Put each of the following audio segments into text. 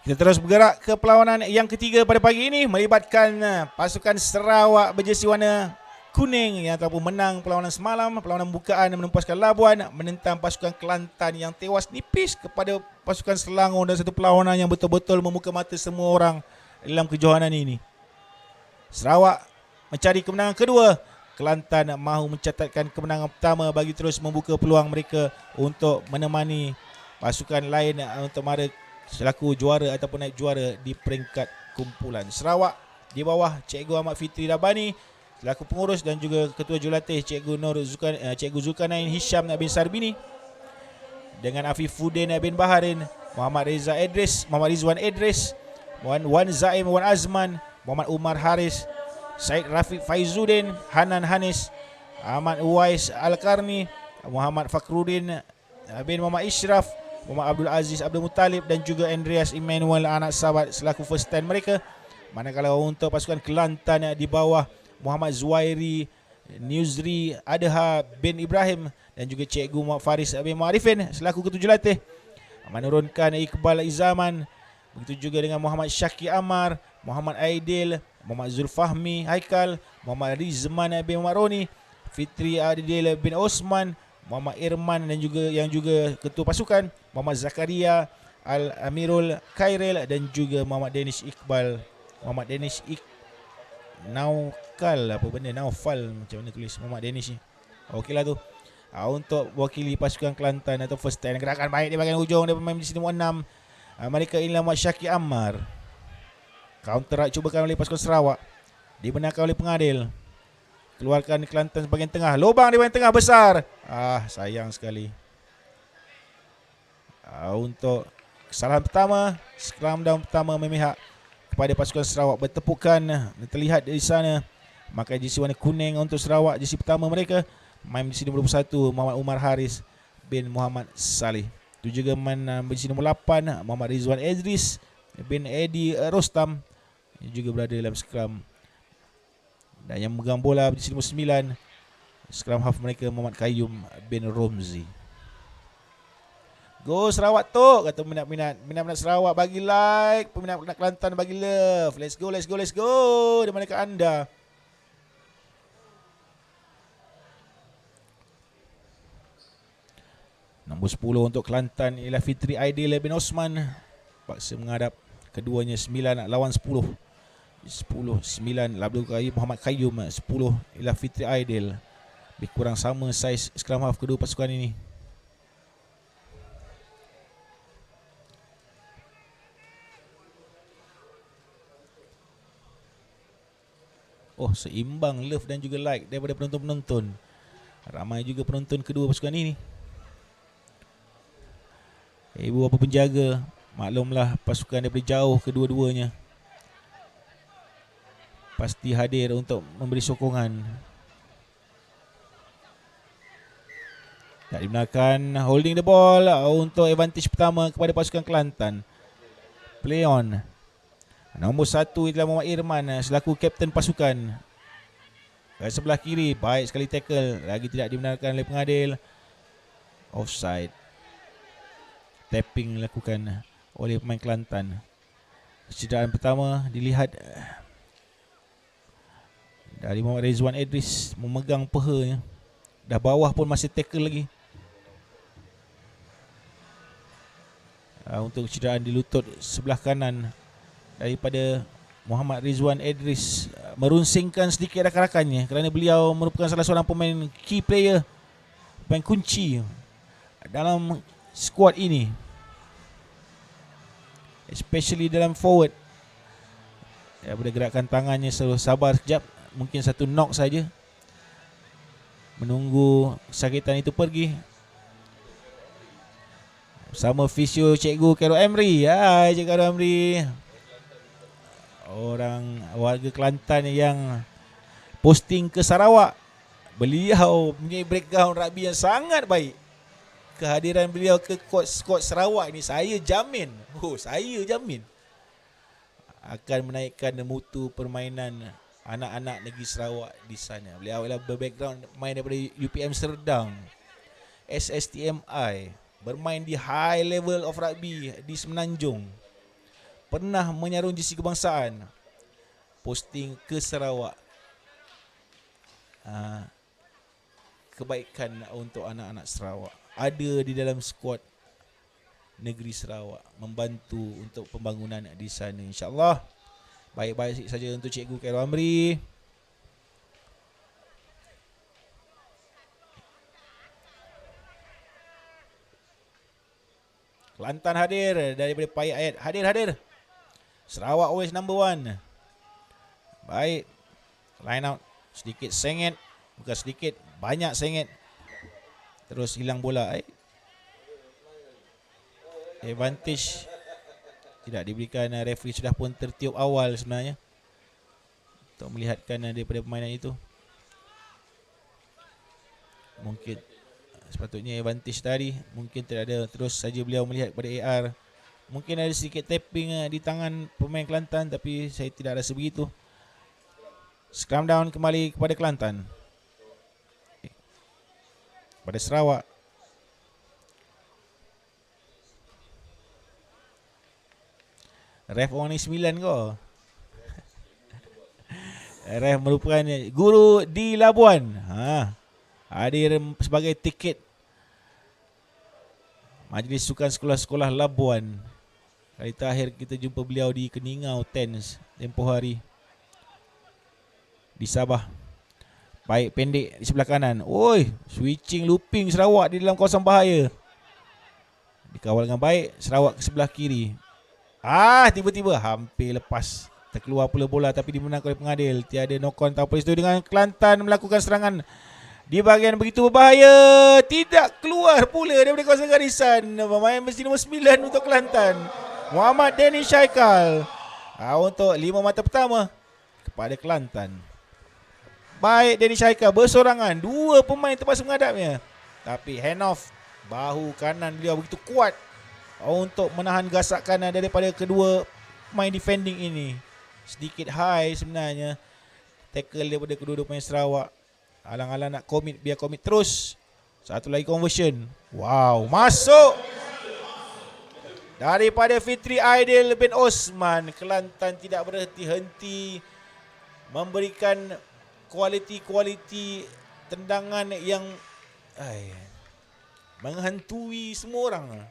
Kita terus bergerak ke perlawanan yang ketiga pada pagi ini, melibatkan pasukan Sarawak berjersey warna kuning yang telah pun menang perlawanan semalam, perlawanan pembukaan menempaskan Labuan menentang pasukan Kelantan yang tewas nipis kepada pasukan Selangor dalam satu perlawanan yang betul-betul membuka mata semua orang dalam kejohanan ini. Sarawak mencari kemenangan kedua, Kelantan mahu mencatatkan kemenangan pertama bagi terus membuka peluang mereka untuk menemani pasukan lain untuk mara selaku juara ataupun naik juara di peringkat kumpulan. Sarawak di bawah Cikgu Ahmad Fitri Rabani selaku pengurus dan juga Ketua Jurulatih Cikgu Zulkarnain Hisham bin Sarbini dengan Afifuddin bin Baharin, Muhammad Rizwan Idris, Wan Zaim Wan Azman, Muhammad Umar Haris, Said Rafiq Faizuddin, Hanan Hanis, Ahmad Uwais Al-Karni, Muhammad Fakruddin bin Muhammad Ishraf, Muhammad Abdul Aziz Abdul Muttalib dan juga Andreas Emmanuel anak sahabat selaku first stand mereka. Manakala untuk pasukan Kelantan di bawah Muhammad Zuairi, Nuzri Adha bin Ibrahim dan juga Cikgu Muhammad Faris bin Muarifin selaku ketujuhlatih menurunkan Iqbal Izaman. Begitu juga dengan Muhammad Syaki Amar, Muhammad Aidil, Muhammad Zulfahmi Haikal, Muhammad Rizman bin Maroni, Fitri Adil bin Osman, Muhammad Irman dan juga ketua pasukan, Muhammad Zakaria Al-Amirul Khairil dan juga Muhammad Danish Iqbal, Muhammad Danish Naukal, apa benda Naufal macam mana tulis Muhammad Danish ni. Okeylah tu. Untuk wakili pasukan Kelantan atau first stand, gerakan baik di bahagian hujung dari pemain di sini nombor 6. Mereka inilah Muhammad Syaki Ammar. Counter right cubakan oleh pasukan Sarawak, dibenarkan oleh pengadil. Keluarkan Kelantan sebahagian tengah. Lubang di bahagian tengah besar. Sayang sekali. Untuk kesalahan pertama, scrum down pertama memihak kepada pasukan Sarawak. Bertepukan terlihat di sana. Maka jersey warna kuning untuk Sarawak, jersey pertama mereka. Main jersey nombor 21 Muhammad Umar Haris bin Muhammad Saleh. Itu juga main jersey nombor 8 Muhammad Rizwan Idris bin Edi Rostam yang juga berada dalam scrum. Dan yang memegang bola di nombor 9 scrum half mereka Muhammad Qayyum bin Romzi. Go Sarawak tu, kata minat Sarawak bagi like, peminat Kelantan bagi love. Let's go. Di manakah anda? Nombor 10 untuk Kelantan ialah Fitri Aidil bin Osman. Paksa menghadap keduanya 9 lawan 10. 10-9 Abdul Qayyum Muhammad Qayyum, 10 ialah Fitri Aidil. Lebih kurang sama saiz scrum half kedua pasukan ini. Seimbang love dan juga like daripada penonton-penonton. Ramai juga penonton kedua pasukan ini. Ibu bapa penjaga, maklumlah pasukan daripada jauh kedua-duanya pasti hadir untuk memberi sokongan. Tak dibenarkan holding the ball untuk advantage pertama kepada pasukan Kelantan. Play on. Nombor 1 ialah Muhammad Irman selaku kapten pasukan. Ke sebelah kiri, baik sekali tackle, lagi tidak dibenarkan oleh pengadil. Offside. Tapping dilakukan oleh pemain Kelantan. Cederaan pertama dilihat dari Muhammad Rizwan Idris memegang pehanya. Dah bawah pun masih tackle lagi. Untuk cederaan di lutut sebelah kanan daripada Muhammad Rizwan Idris merunsingkan sedikit rakan-rakannya kerana beliau merupakan salah seorang pemain key player, pemain kunci dalam skuad ini, especially dalam forward. Daripada gerakan tangannya selalu sabar sekejap, mungkin satu knock saja, menunggu kesakitan itu pergi. Bersama fisio Cikgu Carol Emri. Hai Cikgu Carol Emri, orang warga Kelantan yang posting ke Sarawak. Beliau punya background rugby yang sangat baik. Kehadiran beliau ke skuad Sarawak ini, saya jamin akan menaikkan mutu permainan anak-anak negeri Sarawak di sana. Beliau adalah berbackground main daripada UPM Serdang, SSTMI, bermain di high level of rugby di Semenanjung. pernah menyarung jersey kebangsaan. Posting ke Sarawak. Kebaikan untuk anak-anak Sarawak. Ada di dalam skuad negeri Sarawak, membantu untuk pembangunan di sana, insyaAllah. Baik-baik saja untuk Cikgu Khairul Amri. Kelantan hadir daripada Payah Ayat. Hadir. Sarawak always number one. Baik. Line out. Sedikit sengit. Bukan sedikit, banyak sengit. Terus hilang bola. Advantage tidak diberikan. Referee sudah pun tertiup awal sebenarnya untuk melihatkan daripada permainan itu. Mungkin sepatutnya advantage tadi, mungkin tidak ada. Terus saja beliau melihat kepada AR. Mungkin ada sedikit tapping di tangan pemain Kelantan, tapi saya tidak rasa begitu. Scrum down kembali kepada Kelantan. Pada Sarawak. Ref orang ni 9 kau. Ref merupakan guru di Labuan. Hadir sebagai tiket Majlis Sukan Sekolah-Sekolah Labuan. Kali terakhir kita jumpa beliau di Keningau Tens tempoh hari di Sabah. Baik, pendek di sebelah kanan. Oi, switching looping Sarawak di dalam kawasan bahaya. Dikawal dengan baik Sarawak ke sebelah kiri. Tiba-tiba hampir lepas. Terkeluar pula bola tapi dimenangkan oleh pengadil. Tiada knock-on atau apa itu dengan Kelantan melakukan serangan di bahagian begitu berbahaya. Tidak keluar pula daripada kawasan garisan. Pemain besi nombor 9 untuk Kelantan, Muhammad Denny Syaikal. Untuk 5 mata pertama kepada Kelantan. Baik, Denny Syaikal bersorangan. 2 pemain terpaksa menghadapnya. Tapi hand off. Bahu kanan beliau begitu kuat untuk menahan gasakan daripada kedua pemain defending ini. Sedikit high sebenarnya tackle daripada kedua-dua pemain Sarawak. Alang-alang nak commit, biar commit terus. Satu lagi conversion. Wow, masuk daripada Fitri Aidil bin Osman. Kelantan tidak berhenti-henti memberikan kualiti-kualiti tendangan yang menghantui semua orang.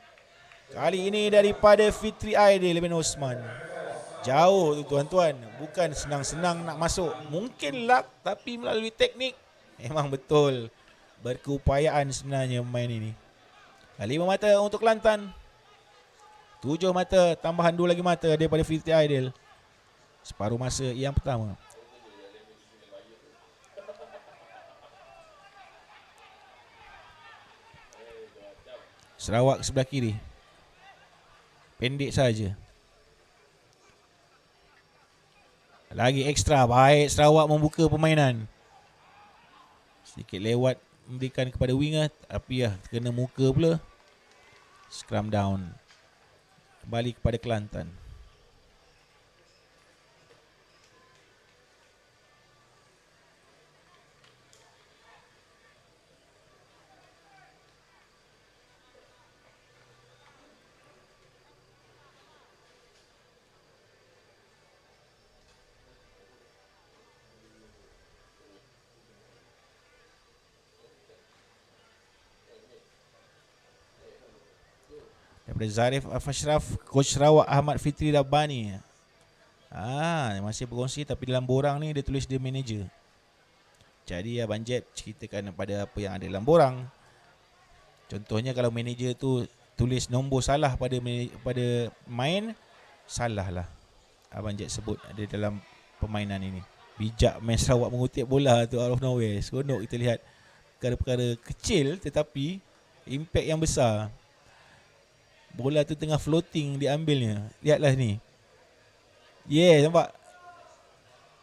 Kali ini daripada Fitri Aidil bin Osman. Jauh tu tuan-tuan. Bukan senang-senang nak masuk. Mungkin luck, tapi melalui teknik. Memang betul berkeupayaan sebenarnya pemain ini. 5 mata untuk Kelantan. 7 mata, tambahan 2 lagi mata daripada Fitri Aidil. Separuh masa yang pertama. Sarawak sebelah kiri. Pendek saja. Lagi ekstra. Baik, Sarawak membuka permainan. Sedikit lewat memberikan kepada winger, tapi kena muka pula. Scrum down. Kembali kepada Kelantan. Daripada Zarif Afashraf, coach Sarawak Ahmad Fitri Rabbani. Masih berkongsi, tapi dalam borang ni dia tulis dia manager. Jadi Abang Jeb ceritakan pada apa yang ada dalam borang. Contohnya kalau manager tu tulis nombor salah pada main, salah lah. Abang Jeb sebut ada dalam permainan ini. Bijak main Sarawak mengutip bola tu out of nowhere. Seronok kita lihat perkara-perkara kecil tetapi impact yang besar. Bola tu tengah floating diambilnya. Lihatlah ni. Nampak?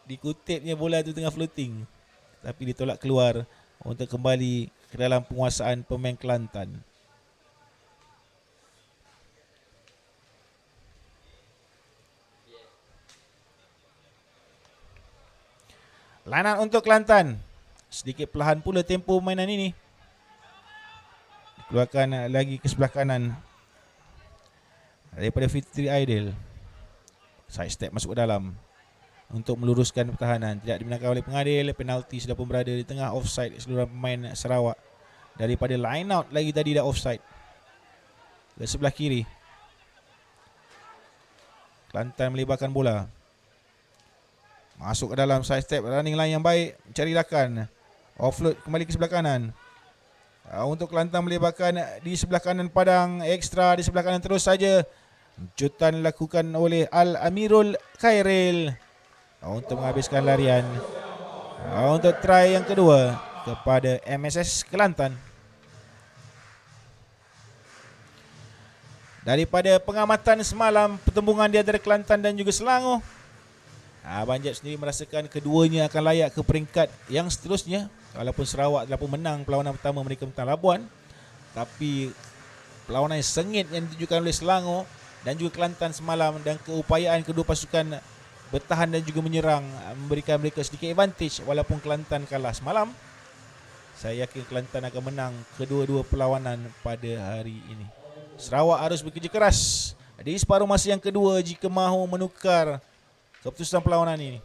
Dikutipnya bola tu tengah floating. Tapi ditolak keluar untuk kembali ke dalam penguasaan pemain Kelantan. Line untuk Kelantan. Sedikit perlahan pula tempo mainan ini. Keluarkan lagi ke sebelah kanan daripada Fitri Aidil. Side step masuk ke dalam untuk meluruskan pertahanan. Tidak dibenarkan oleh pengadil. Penalti sudah pun berada di tengah, offside seluruh pemain Sarawak. Daripada line out lagi tadi dah offside. Ke sebelah kiri, Kelantan melebarkan bola. Masuk ke dalam, side step, running line yang baik, mencari rakan. Offload kembali ke sebelah kanan. Untuk Kelantan melebarkan di sebelah kanan padang, ekstra di sebelah kanan terus saja. Jutan dilakukan oleh Al-Amirul Khairil untuk menghabiskan larian. Untuk try yang kedua kepada MSS Kelantan. Daripada pengamatan semalam pertembungan di antara Kelantan dan juga Selangor, Abang Jeb sendiri merasakan keduanya akan layak ke peringkat yang seterusnya. Walaupun Sarawak telah pun menang perlawanan pertama mereka menentang Labuan, tapi perlawanan yang sengit yang ditunjukkan oleh Selangor dan juga Kelantan semalam, dan keupayaan kedua pasukan bertahan dan juga menyerang memberikan mereka sedikit advantage. Walaupun Kelantan kalah semalam, saya yakin Kelantan akan menang kedua-dua perlawanan pada hari ini. Sarawak harus bekerja keras di separuh masa yang kedua jika mahu menukar keputusan perlawanan ini.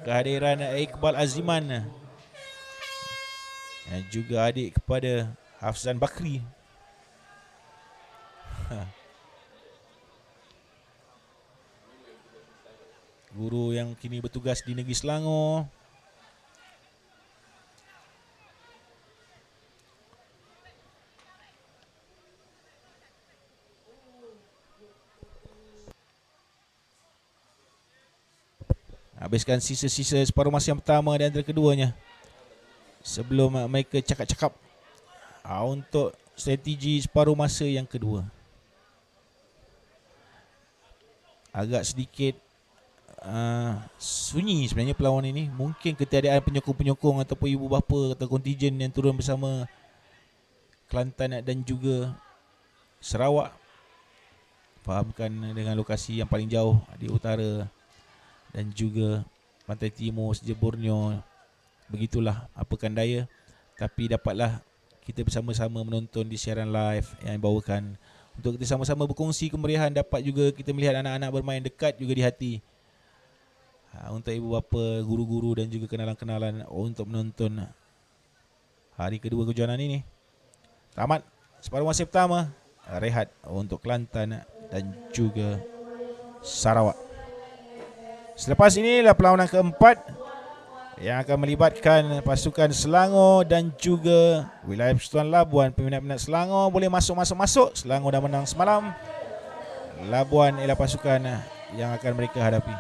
Kehadiran Iqbal Aziman dan juga adik kepada Hafzan Bakri. Guru yang kini bertugas di negeri Selangor. Habiskan sisa-sisa separuh masa yang pertama di antara keduanya sebelum mereka cakap-cakap untuk strategi separuh masa yang kedua. Agak sedikit sunyi sebenarnya perlawanan ini. Mungkin ketiadaan penyokong-penyokong ataupun ibu bapa atau kontijen yang turun bersama Kelantan dan juga Sarawak. Fahamkan dengan lokasi yang paling jauh di utara dan juga pantai timur sejauh Borneo. Begitulah apakan daya, tapi dapatlah kita bersama-sama menonton di siaran live yang dibawakan untuk kita sama-sama berkongsi kemeriahan. Dapat juga kita melihat anak-anak bermain dekat juga di hati. Untuk ibu bapa, guru-guru dan juga kenalan-kenalan untuk menonton hari kedua kejuaraan ini. Tamat separuh masa pertama, rehat untuk Kelantan dan juga Sarawak. Selepas inilah perlawanan keempat yang akan melibatkan pasukan Selangor dan juga wilayah Persekutuan Labuan. Peminat-peminat Selangor boleh masuk. Selangor dah menang semalam. Labuan ialah pasukan yang akan mereka hadapi.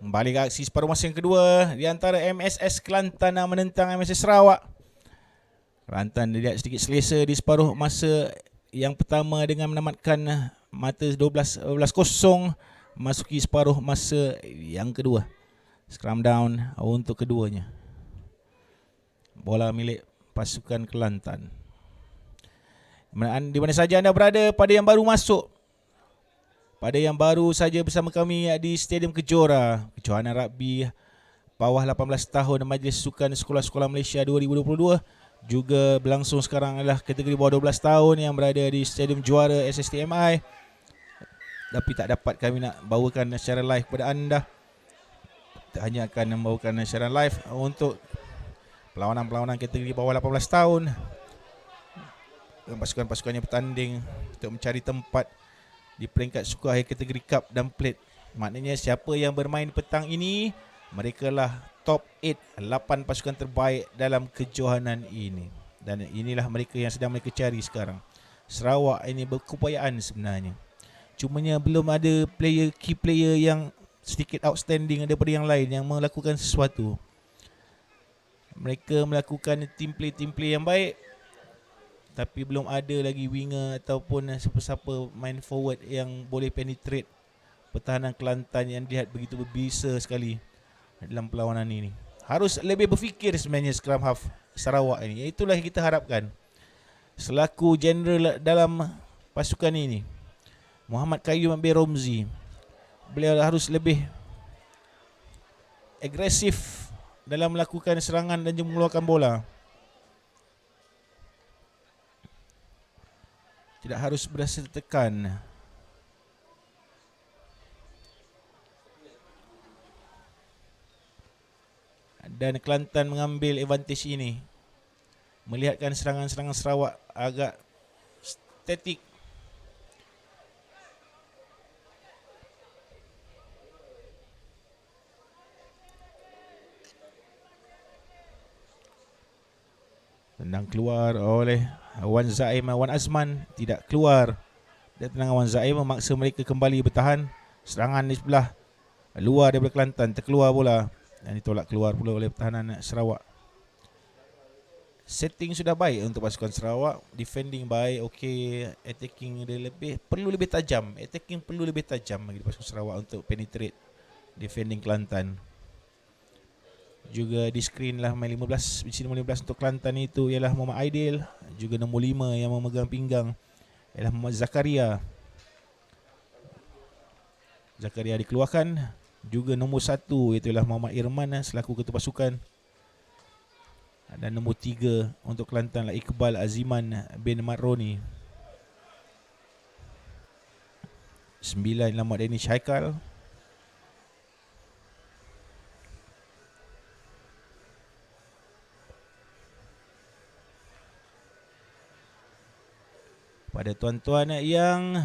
Balik ke aksi separuh masa yang kedua di antara MSS Kelantan menentang MSS Sarawak. Kelantan dilihat sedikit selesa di separuh masa yang pertama dengan menamatkan mata 12-0 masuki separuh masa yang kedua. Scrum down untuk keduanya. Bola milik pasukan Kelantan. Di mana saja anda berada, pada yang baru masuk, pada yang baru saja bersama kami di Stadium Kejora, kejohanan rugby bawah 18 tahun Majlis Sukan Sekolah-Sekolah Malaysia 2022 juga berlangsung sekarang adalah kategori bawah 12 tahun yang berada di Stadium Juara SSTMI. Tapi tak dapat kami nak bawakan secara live kepada anda. Kita hanya akan membawakan secara live untuk perlawanan-perlawanan kategori bawah 18 tahun. Pasukan-pasukan yang bertanding untuk mencari tempat di peringkat suku akhir kategori cup dan plate. Maknanya siapa yang bermain petang ini, mereka lah top 8 pasukan terbaik dalam kejohanan ini. Dan inilah mereka yang sedang mereka cari sekarang. Sarawak ini berkeupayaan sebenarnya. Cumanya belum ada key player yang sedikit outstanding daripada yang lain yang melakukan sesuatu. Mereka melakukan team play yang baik, tapi belum ada lagi winger ataupun siapa-siapa main forward yang boleh penetrate pertahanan Kelantan yang dilihat begitu berbisa sekali dalam perlawanan ini. Harus lebih berfikir sebenarnya scrum half Sarawak ini. Itulah yang kita harapkan. Selaku general dalam pasukan ini, Muhammad Qayyum bin Romzi, beliau harus lebih agresif dalam melakukan serangan dan juga mengeluarkan bola. Tidak harus berasa tertekan. Dan Kelantan mengambil advantage ini, melihatkan serangan-serangan Sarawak agak statik. Tendang keluar oleh Wan Zaim, Wan Azman tidak keluar. Dan tendangan Wan Zaim memaksa mereka kembali bertahan. Serangan di sebelah luar daripada Kelantan, terkeluar bola dan ditolak keluar pula oleh pertahanan Sarawak. Setting sudah baik untuk pasukan Sarawak, defending baik, okey, attacking dia perlu lebih tajam. Attacking perlu lebih tajam bagi pasukan Sarawak untuk penetrate defending Kelantan. Juga di screen lah main 15, bisi nombor 15 untuk Kelantan itu ialah Muhammad Aidil. Juga nombor 5 yang memegang pinggang ialah Muhammad Zakaria. Zakaria dikeluarkan. Juga nombor 1 iaitu ialah Muhammad Irman selaku ketua pasukan. Dan nombor 3 untuk Kelantan lah Iqbal Aziman bin Maroni. 9 Muhammad Danish Haikal. Pada tuan-tuan yang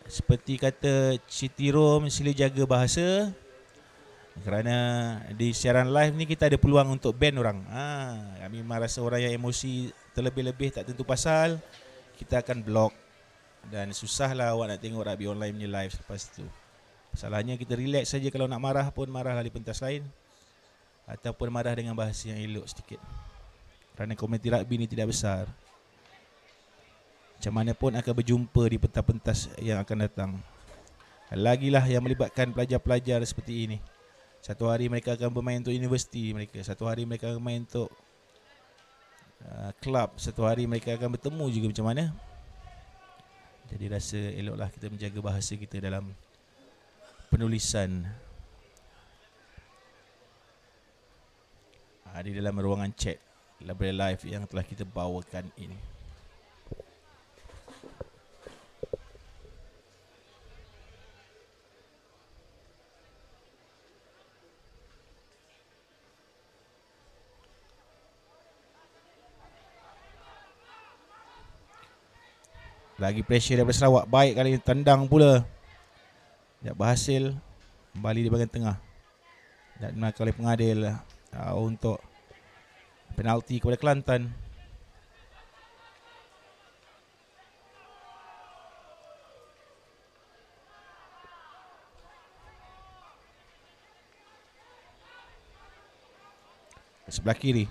seperti kata Siti Rom, sila jaga bahasa. Kerana di siaran live ni kita ada peluang untuk ban orang. Kami memang rasa orang yang emosi terlebih-lebih tak tentu pasal, kita akan block. Dan susahlah awak nak tengok rugby online ni live lepas tu. Salahnya kita relax saja. Kalau nak marah pun marahlah di pentas lain, ataupun marah dengan bahasa yang elok sedikit. Kerana komuniti rugby ni tidak besar. Macam mana pun akan berjumpa di pentas-pentas yang akan datang. Lagilah yang melibatkan pelajar-pelajar seperti ini. Satu hari mereka akan bermain untuk universiti mereka. Satu hari mereka akan bermain untuk kelab. Satu hari mereka akan bertemu juga macam mana. Jadi rasa eloklah kita menjaga bahasa kita dalam penulisan. Di dalam ruangan chat live yang telah kita bawakan ini. Lagi pressure daripada Sarawak. Baik kali ini tendang pula. Tak berhasil. Kembali di bahagian tengah. Dan menangkap oleh pengadil untuk penalti kepada Kelantan. sebelah kiri.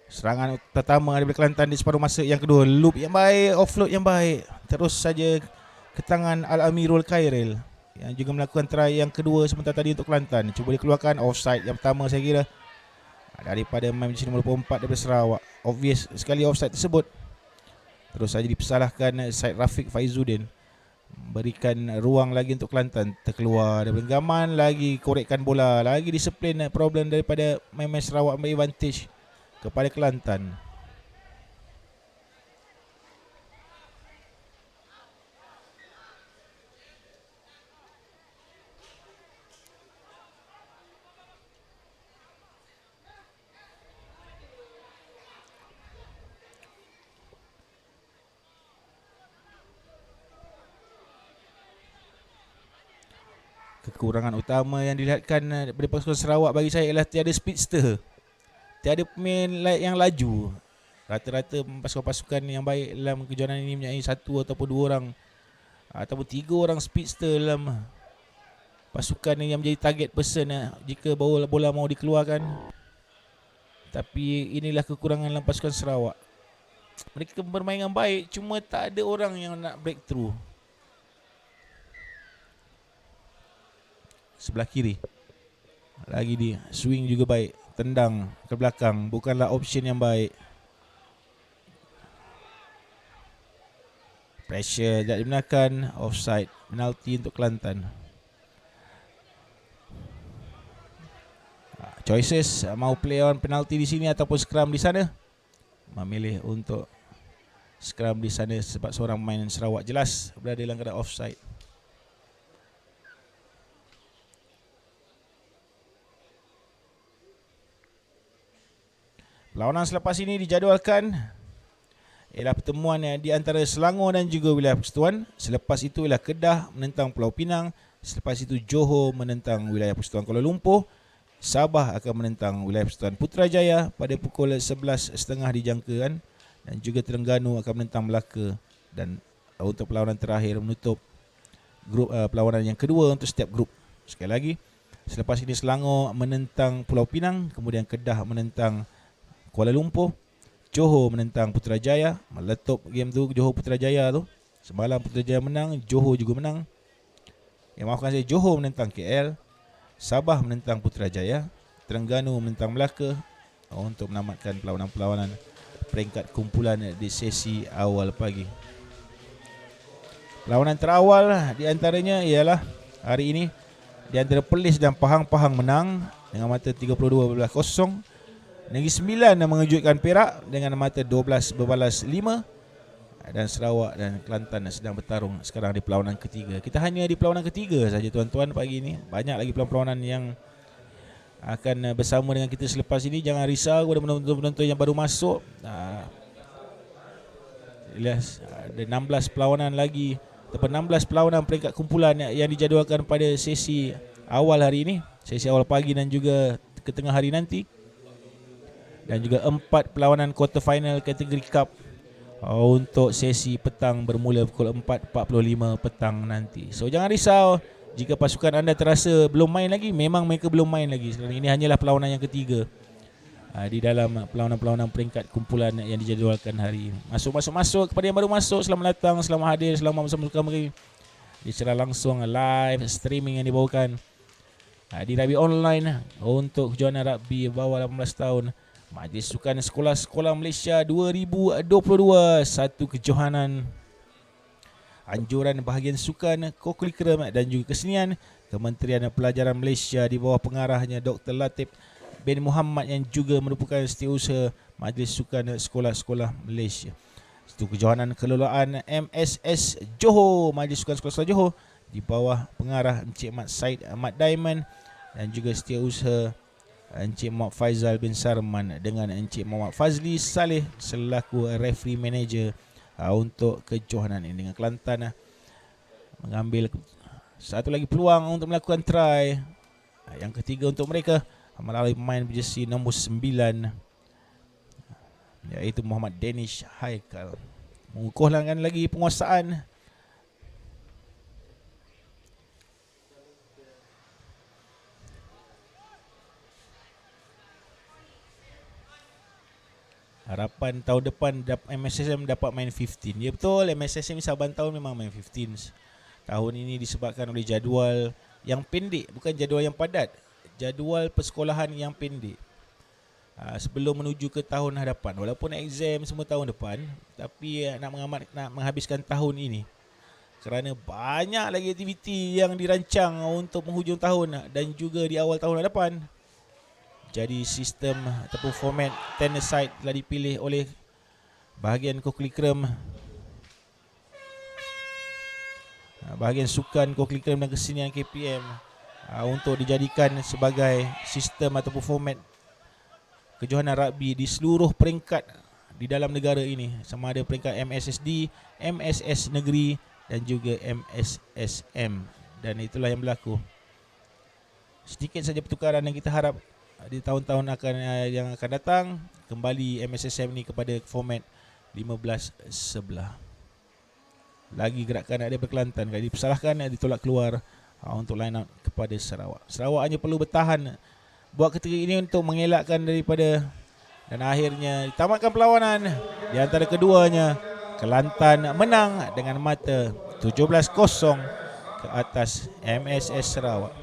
Serangan pertama daripada Kelantan di separuh masa yang kedua. Loop yang baik, offload yang baik. Terus saja ke tangan Al-Amirul Khairil yang juga melakukan try yang kedua sebentar tadi untuk Kelantan. Cuba dikeluarkan, offside yang pertama saya kira daripada main jersey nombor 24 daripada Sarawak. Obvious sekali offside tersebut. Terus saja dipersalahkan Syed Rafiq Faizuddin. Berikan ruang lagi untuk Kelantan. Terkeluar daripada genggaman, lagi korekkan bola, lagi disiplin. Problem daripada main Sarawak ambil advantage kepada Kelantan. Kekurangan utama yang dilihatkan daripada pasukan Sarawak bagi saya ialah tiada speedster, tiada pemain yang laju. Rata-rata pasukan-pasukan yang baik dalam kejohanan ini mempunyai satu ataupun dua orang ataupun tiga orang speedster dalam pasukan yang menjadi target person jika bola mau dikeluarkan. Tapi inilah kekurangan dalam pasukan Sarawak. Mereka bermain dengan baik, cuma tak ada orang yang nak breakthrough. Sebelah kiri lagi di swing juga baik, tendang ke belakang, bukanlah option yang baik. Pressure tidak dibenarkan, offside, penalti untuk Kelantan. Choices, mau play on penalti di sini ataupun scrum di sana. Memilih untuk scrum di sana sebab seorang pemain Sarawak jelas berada dalam keadaan offside. Perlawanan selepas ini dijadualkan ialah pertemuan di antara Selangor dan juga wilayah Persekutuan. Selepas itu ialah Kedah menentang Pulau Pinang. Selepas itu Johor menentang wilayah Persekutuan Kuala Lumpur. Sabah akan menentang wilayah Persekutuan Putrajaya pada pukul 11.30 dijangkakan. Dan juga Terengganu akan menentang Melaka. Dan untuk perlawanan terakhir menutup grup perlawanan yang kedua untuk setiap grup. Sekali lagi, selepas ini Selangor menentang Pulau Pinang, kemudian Kedah menentang Kuala Lumpur, Johor menentang Putrajaya. Meletup game tu Johor Putrajaya tu. Semalam Putrajaya menang, Johor juga menang. Maafkan saya, Johor menentang KL, Sabah menentang Putrajaya, Terengganu menentang Melaka untuk menamatkan perlawanan-perlawanan peringkat kumpulan di sesi awal pagi. Perlawanan terawal di antaranya ialah hari ini di antara Perlis dan Pahang menang dengan mata 32-0. Negeri Sembilan mengejutkan Perak dengan mata 12-5. Dan Sarawak dan Kelantan sedang bertarung sekarang di perlawanan ketiga. Kita hanya di perlawanan ketiga saja tuan-tuan pagi ini. Banyak lagi perlawanan yang akan bersama dengan kita selepas ini. Jangan risau kepada penonton-penonton yang baru masuk. Ada 16 perlawanan lagi, ataupun 16 perlawanan peringkat kumpulan yang dijadualkan pada sesi awal hari ini, sesi awal pagi dan juga ke tengah hari nanti. Dan juga 4 perlawanan quarter final kategori cup untuk sesi petang bermula pukul 4.45 petang nanti. So jangan risau jika pasukan anda terasa belum main lagi. Memang mereka belum main lagi. Ini hanyalah perlawanan yang ketiga di dalam perlawanan-perlawanan peringkat kumpulan yang dijadualkan hari ini. Masuk kepada yang baru masuk, selamat datang, selamat hadir, selamat bersama kami di secara langsung live streaming yang dibawakan di Rugby Online untuk kejohanan rugby bawah 18 tahun. Majlis Sukan Sekolah-Sekolah Malaysia 2022, satu kejohanan anjuran bahagian sukan, kokurikulum dan juga kesenian Kementerian Pelajaran Malaysia di bawah pengarahnya Dr. Latif bin Muhammad yang juga merupakan setiausaha Majlis Sukan Sekolah-Sekolah Malaysia. Satu kejohanan kelolaan MSS Johor, Majlis Sukan Sekolah-Sekolah Johor di bawah pengarah Encik Mat Said Ahmad Diamond dan juga setiausaha Encik Muhammad Faizal bin Sarman dengan Encik Muhammad Fazli Saleh selaku referee manager untuk kejohanan ini. Dengan Kelantan mengambil satu lagi peluang untuk melakukan try yang ketiga untuk mereka melalui pemain berjersey nombor 9 iaitu Muhammad Danish Haikal. Mengukuhkan lagi penguasaan Harapan tahun depan MSSM dapat main 15. Ya betul, MSSM Saban tahun memang main 15. Tahun ini disebabkan oleh jadual yang pendek, bukan jadual yang padat. Jadual persekolahan yang pendek. Sebelum menuju ke tahun hadapan, walaupun exam semua tahun depan, tapi nak menghabiskan tahun ini kerana banyak lagi aktiviti yang dirancang untuk penghujung tahun dan juga di awal tahun hadapan. Jadi sistem ataupun format 10 aside telah dipilih oleh bahagian koklikrem, bahagian sukan koklikrem dan kesenian KPM untuk dijadikan sebagai sistem ataupun format kejohanan rugby di seluruh peringkat di dalam negara ini, sama ada peringkat MSSD, MSS Negeri dan juga MSSM. Dan itulah yang berlaku. Sedikit saja pertukaran yang kita harap di tahun-tahun yang akan datang, kembali MSSM ni kepada format 15 sebelah. Lagi gerakan ada Kelantan, kalau dipersalahkan ditolak keluar untuk line out kepada Sarawak. Sarawak hanya perlu bertahan buat ketika ini untuk mengelakkan daripada, dan akhirnya ditamatkan perlawanan di antara keduanya. Kelantan menang dengan mata 17-0 ke atas MSS Sarawak.